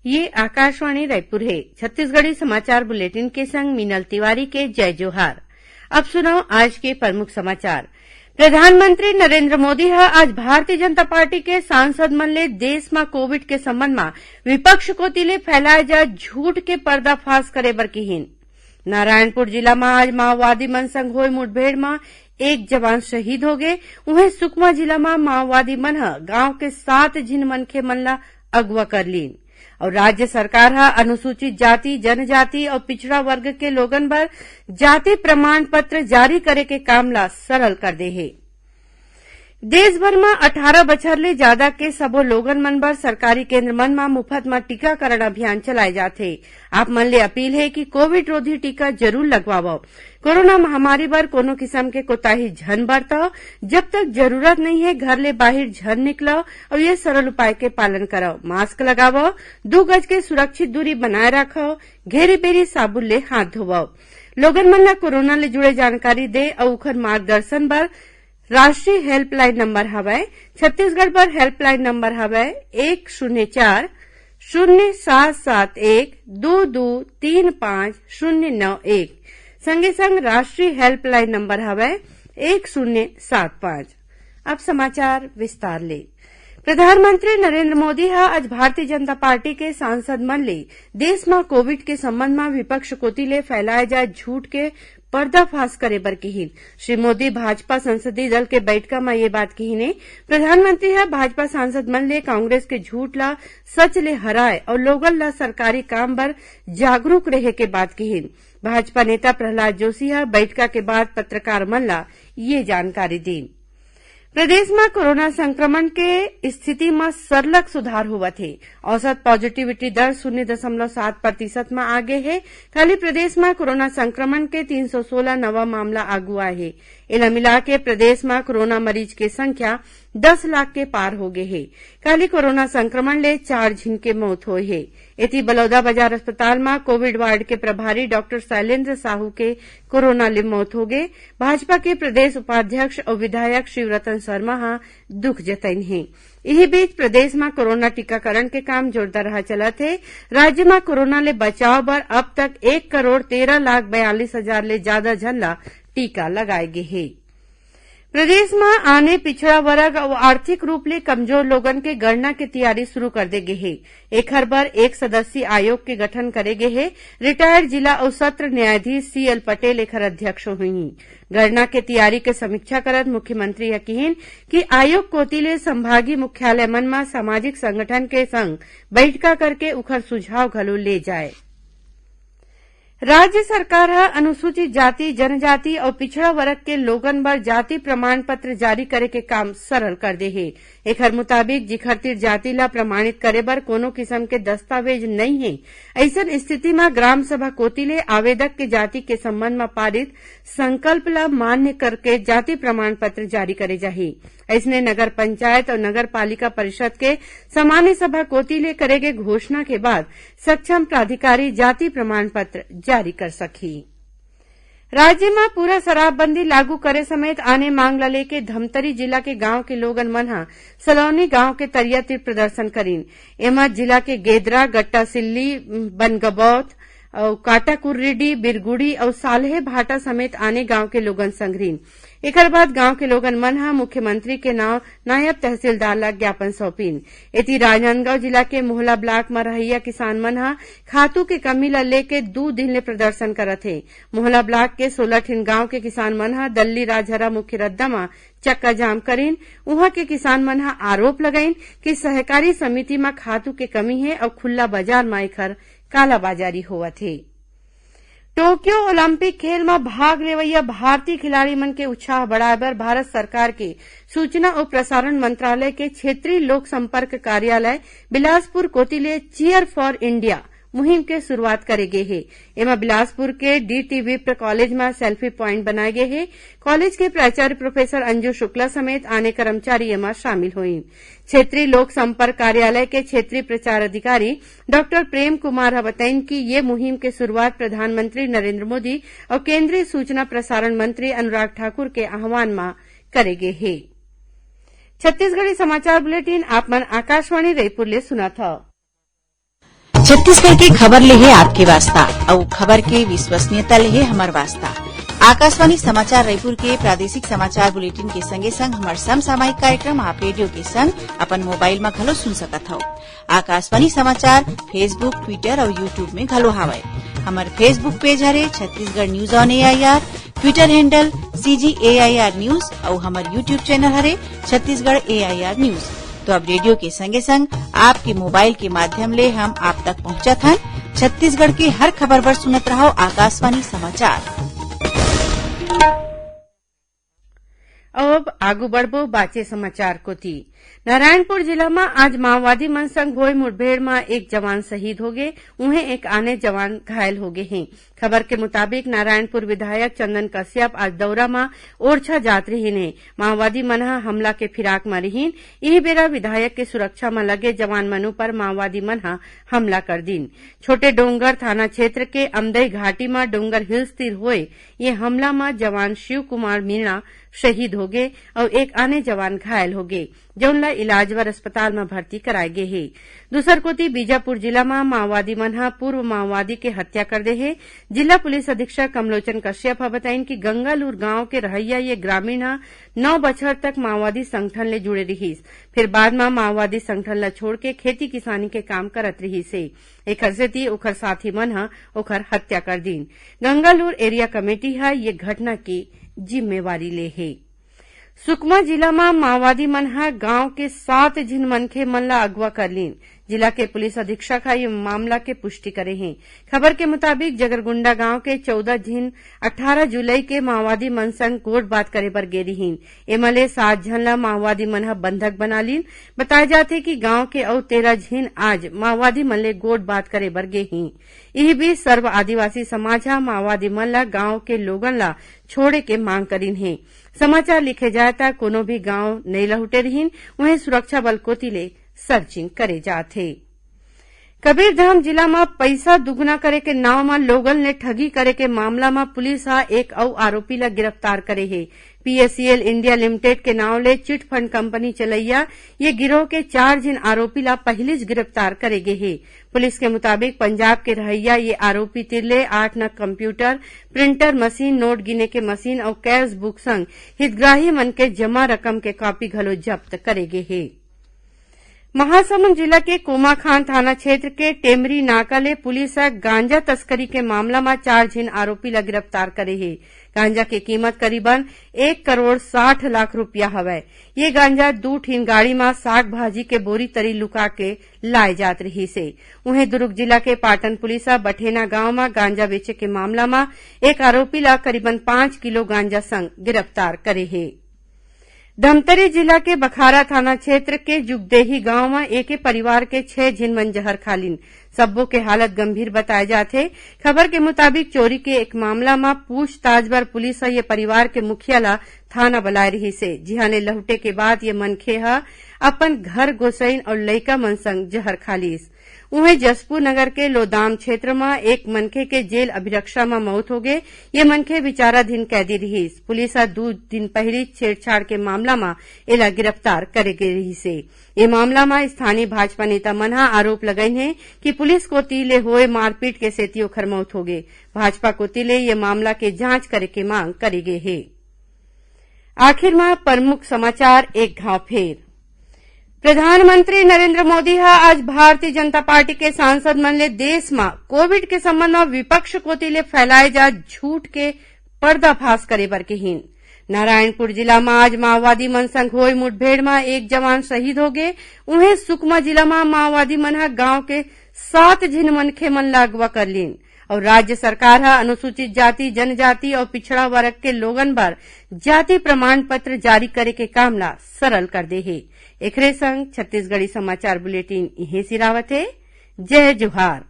ये आकाशवाणी रायपुर है। छत्तीसगढ़ी समाचार बुलेटिन के संग मीनल तिवारी के जय जोहार। अब सुनाओ आज के प्रमुख समाचार। प्रधानमंत्री नरेंद्र मोदी आज भारतीय जनता पार्टी के सांसद मन ले देश में कोविड के संबंध में विपक्ष कोती ले फैलाए जा झूठ के पर्दाफाश करे बर कहिन। नारायणपुर जिला में आज माओवादी मन संग होए मुठभेड़ में एक जवान शहीद हो गए। वहीं सुकमा जिला में माओवादी मन गांव के 7 झिन मनखे मन ला अगवा कर लीन और राज्य सरकार अनुसूचित जाति, जनजाति और पिछड़ा वर्ग के लोगन बर जाति प्रमाण पत्र जारी करे के काम ला सरल कर दे है। देश भर में 18 बछर ले ज्यादा के सबो लोगन मन बर सरकारी केंद्र मन में मुफ्त में टीकाकरण अभियान चलाए जाथे। आप मन ले अपील है कि कोविड रोधी टीका जरूर लगवाओ। कोरोना महामारी बर कोनो किस्म के कोताही झन बरतो। जब तक जरूरत नहीं है घर ले बाहर झन निकलो और ये सरल उपाय के पालन करो। मास्क लगाओ, 2 गज के सुरक्षित दूरी बनाए रखो, घेरी बेरी साबुन ले हाथ धोवो। लोगन मन ला कोरोना ले जुड़े जानकारी दे और उखर मार्गदर्शन बर राष्ट्रीय हेल्पलाइन नंबर हवय। छत्तीसगढ़ पर हेल्पलाइन नंबर हवय 104 0771 2235 संगे संग राष्ट्रीय हेल्पलाइन नंबर हवय 1075। अब समाचार विस्तार ले। प्रधानमंत्री नरेंद्र मोदी आज भारतीय जनता पार्टी के सांसद मन ले देश में कोविड के संबंध में विपक्ष कोती ले फैलाए जाए झूठ के पर्दाफाश करे बर कहिन। श्री मोदी भाजपा संसदीय दल के बैठका में ये बात कहिने। प्रधानमंत्री भाजपा सांसद मन ले कांग्रेस के झूठ ला सच ले हराए और लोगन ला सरकारी काम बर जागरूक रहे के बात कहिन। भाजपा नेता प्रहलाद जोशी बैठका के बाद पत्रकार मन ला ये जानकारी दी। प्रदेश में कोरोना संक्रमण के स्थिति में सरलग सुधार हुवत है। औसत पॉजिटिविटी दर 0.7% में आगे है। खाली प्रदेश में कोरोना संक्रमण के 316 नवा मामला आगू आए है। इला मिला के प्रदेश में कोरोना मरीज की संख्या 10 लाख के पार हो गए है। खाली कोरोना संक्रमण ले 4 झिन के मौत हुई है। इति बलौदा बाजार अस्पताल में कोविड वार्ड के प्रभारी डॉक्टर शैलेंद्र साहू के कोरोना ले मौत हो गए। भाजपा के प्रदेश उपाध्यक्ष और विधायक शिवरतन शर्मा दुख जतन है। यही बीच प्रदेश में कोरोना टीकाकरण के काम जोरदार चलत है। राज्य में कोरोना ले बचाव बर अब तक 1,13,42,000 ले ज्यादा झन ला टीका लगाए गए है। प्रदेश में आने पिछड़ा वर्ग और आर्थिक रूप ले कमजोर लोगन के गणना की तैयारी शुरू कर दे गए है। एखर बर 1 सदस्यीय आयोग के गठन करे गए है। रिटायर्ड जिला और सत्र न्यायाधीश CL पटेल एखर अध्यक्ष हुई। गणना के तैयारी के समीक्षा करत मुख्यमंत्री कहिन कि आयोग कोती ले संभागीय मुख्यालय मन में सामाजिक संगठन के संग बैठका करके उखर सुझाव घलो ले जाए। राज्य सरकार अनुसूचित जाति, जनजाति और पिछड़ा वर्ग के लोगन बर जाति प्रमाण पत्र जारी करे के काम सरल कर दे है। एखर मुताबिक जिखर जाति ला प्रमाणित करे बर कोनो किस्म के दस्तावेज नहीं है। ऐसन स्थिति में ग्राम सभा कोती ले आवेदक के जाति के संबंध में पारित संकल्प ला मान्य करके जाति प्रमाण पत्र जारी करे जाही। ऐसने नगर पंचायत और नगर पालिका परिषद के सामान्य सभा कोती ले करे गए घोषणा के बाद सक्षम प्राधिकारी जाति प्रमाण पत्र जारी कर सकी। राज्य में पूरा शराबबंदी लागू करे समेत आने मांग ला लेके धमतरी जिला के गांव के लोगन मन सलौनी गांव के तरिया तीर प्रदर्शन करीन। एमा जिला के गेदरा, गट्टा सिल्ली, बनगबौत और काटाकुर्रेडी, बिरगुड़ी और साल्हे भाटा समेत आने गांव के लोगन संगरीन। एकर बाद गांव के लोगन मन मुख्यमंत्री के नाव नायब तहसीलदार ला ज्ञापन सौंपीन। इति राजनांदगांव जिला के मोहला ब्लॉक में रहैया किसान मन खातू के कमी ला लेके 2 दिन ले प्रदर्शन करत है। मोहला ब्लॉक के 16 ठिन गांव के किसान मन दल्ली राजहरा मुख्य रद्दा में चक्का जाम करीन। उहाँ के किसान मन आरोप लगाइन कि सहकारी समिति में खातू के कमी है और खुला बाजार में एखर कालाबाजारी होवत है। टोक्यो ओलंपिक खेल में भाग लेवैया भारतीय खिलाड़ी मन के उत्साह बढ़ाए बर भारत सरकार के सूचना और प्रसारण मंत्रालय के क्षेत्रीय लोक संपर्क कार्यालय बिलासपुर कोती ले चीयर फॉर इंडिया मुहिम के शुरुआत करे गए है। एमा बिलासपुर के DT विप्र कॉलेज में सेल्फी प्वाइंट बनाए गए है। कॉलेज के प्राचार्य प्रोफेसर अंजू शुक्ला समेत आने कर्मचारी एमा शामिल हुई। क्षेत्रीय लोक संपर्क कार्यालय के क्षेत्रीय प्रचार अधिकारी डॉक्टर प्रेम कुमार बताइन कि ये मुहिम के शुरुआत प्रधानमंत्री नरेंद्र मोदी और केंद्रीय सूचना प्रसारण मंत्री अनुराग ठाकुर के आह्वान में करे गए है। छत्तीसगढ़ी समाचार बुलेटिन आप मन आकाशवाणी रायपुर ले सुना था। छत्तीसगढ़ की खबर ले है आपके वास्ता और खबर के विश्वसनीयता ले है हमार वास्ता। आकाशवाणी समाचार रायपुर के प्रादेशिक समाचार बुलेटिन के संगे संग हमार समसामयिक कार्यक्रम आप रेडियो के संग अपन मोबाइल में घलो सुन सकत हो। आकाशवाणी समाचार फेसबुक, ट्विटर और यूट्यूब में घलो हावय। हमार फेसबुक पेज हरे Chhattisgarh news on AIR, Twitter handle CGAIR news और हमार यूट्यूब चैनल हरे छत्तीसगढ़ AIR न्यूज। तो अब रेडियो के संगे संग आपके मोबाइल के माध्यम ले हम आप तक पहुंचत हन। छत्तीसगढ़ की हर खबर पर सुनत रहो आकाशवाणी समाचार। अब आगू बढ़बो बाचे समाचार को थी। नारायणपुर जिला में आज माओवादी मन संग होए मुठभेड़ में एक जवान शहीद हो गए, उन्हें एक आने जवान घायल हो गए हैं। खबर के मुताबिक नारायणपुर विधायक चंदन कश्यप आज दौरा में ओरछा जात रहीन है। माओवादी मन हमला के फिराक में रहीन। यही बेरा विधायक के सुरक्षा में लगे जवान मनु पर माओवादी मन हमला कर दीन। छोटे डोंगर थाना क्षेत्र के अमदई घाटी में डोंगर हिल्स तीर हुए ये हमला में जवान शिव कुमार मीणा शहीद हो गए और एक आने जवान घायल हो गए, जौनला इलाज वर अस्पताल में भर्ती कराए गए है। दूसर कोती बीजापुर जिला में माओवादी मन पूर्व माओवादी के हत्या कर दे है। जिला पुलिस अधीक्षक कमलोचन कश्यप बताइन कि गंगालूर गांव के रहैया ये ग्रामीण 9 बछर तक माओवादी संगठन ले जुड़े रहीस, फिर बाद में माओवादी संगठन ला छोड़ के खेती किसानी के काम करत रहीस है। एकर सेती ओकर साथी मन ओकर हत्या कर दीन। गंगालूर एरिया कमेटी ये घटना की जिम्मेवारी ले है। सुकमा जिला में माओवादी मन गांव के 7 झिन मनखे मन ला अगवा कर लीन। जिला के पुलिस अधीक्षक ये मामला के पुष्टि करे हैं। खबर के मुताबिक जगरगुंडा गांव के 14 झिन 18 जुलाई के माओवादी मन संग गोठ बात करे बर गे रहीन। एमले 7 झन ला माओवादी मन बंधक बना लीन। बताया जाते कि गांव के और 13 झिन आज माओवादी मन ले गोठ बात करे बर गे हैं। यही बीच सर्व आदिवासी समाज माओवादी मन ला गांव के लोगन ला छोड़े के मांग करीन है। समाचार लिखे जाए ता कोनो भी गांव नहीं लहुटे रहीन, वहीं सुरक्षा बल कोतिले सर्चिंग करे जाथे। कबीरधाम जिला में पैसा दुगना करे के नाव में लोगन ने ठगी करे के मामला में पुलिस एक और आरोपी ला गिरफ्तार करे है। PSCL इंडिया लिमिटेड के नाव ले चिट फंड कंपनी चलैया ये गिरोह के 4 जिन आरोपी ला पहले गिरफ्तार करे गए है। पुलिस के मुताबिक पंजाब के रहैया ये आरोपी तिरले 8 नग कंप्यूटर, प्रिंटर मशीन, नोट गिने के मशीन और कैश बुक संग हितग्राही मन के जमा रकम के कॉपी घलो जब्त करे गए है। महासमुंद जिला के कोमाखान थाना क्षेत्र के टेमरी नाका ले पुलिस गांजा तस्करी के मामला में 4 जिन आरोपी ला गिरफ्तार करे है। गांजा की कीमत करीबन 1 करोड़ 60 लाख रुपया हवै। ये गांजा 2 ठीन गाड़ी में साग भाजी के बोरी तरी लुका के लाए जात रही से। उन्हें दुर्ग जिला के पाटन पुलिस बठेना गांव में गांजा बेचे के मामला में एक आरोपी ला करीबन 5 किलो गांजा संग गिरफ्तार करे है। धमतरी जिला के बखारा थाना क्षेत्र के जुगदेही गांव में एक परिवार के 6 झिन मन जहर खालीन। सबो के हालत गंभीर बताए जाते। खबर के मुताबिक चोरी के एक मामला में पूछताछ बर पुलिस ये परिवार के मुखिया ला थाना बुलाए रही से, जिहाने लहुटे के बाद ये मनखे अपन घर गोसैन और लइका मन संग जहर खालीस। उन्हें जसपुर नगर के लोदाम क्षेत्र में एक मनखे के जेल अभिरक्षा में मौत हो गए। ये मनखे विचाराधीन कैदी रहीस। पुलिस 2 दिन पहले छेड़छाड़ के मामला में इला गिरफ्तार करे गई रही से। ये मामला में स्थानीय भाजपा नेता मन आरोप लगाइन है कि पुलिस को तीले हुए मारपीट के सेती ओखर मौत हो गए। भाजपा को तीले ये मामला के जांच करे के मांग करी गई है। आखिर में प्रमुख समाचार एक घाव फेर। प्रधानमंत्री नरेंद्र मोदी आज भारतीय जनता पार्टी के सांसद मन ले देश में कोविड के संबंध में विपक्ष कोतिले फैलाए जा झूठ के पर्दाफाश करे बर कहीन। नारायणपुर जिला में आज माओवादी मन संग होए मुठभेड़ में एक जवान शहीद हो गए। उन्हें सुकमा जिला में माओवादी मन गांव के 7 झिन मनखे मन ला अगवा कर लीन और राज्य सरकार अनुसूचित जाति, जनजाति और पिछड़ा वर्ग के लोगन बर जाति प्रमाण पत्र जारी करे के काम ला सरल कर दे है। एकरे संग छत्तीसगढ़ी समाचार बुलेटिन इहे सिरावत है। जय जोहार।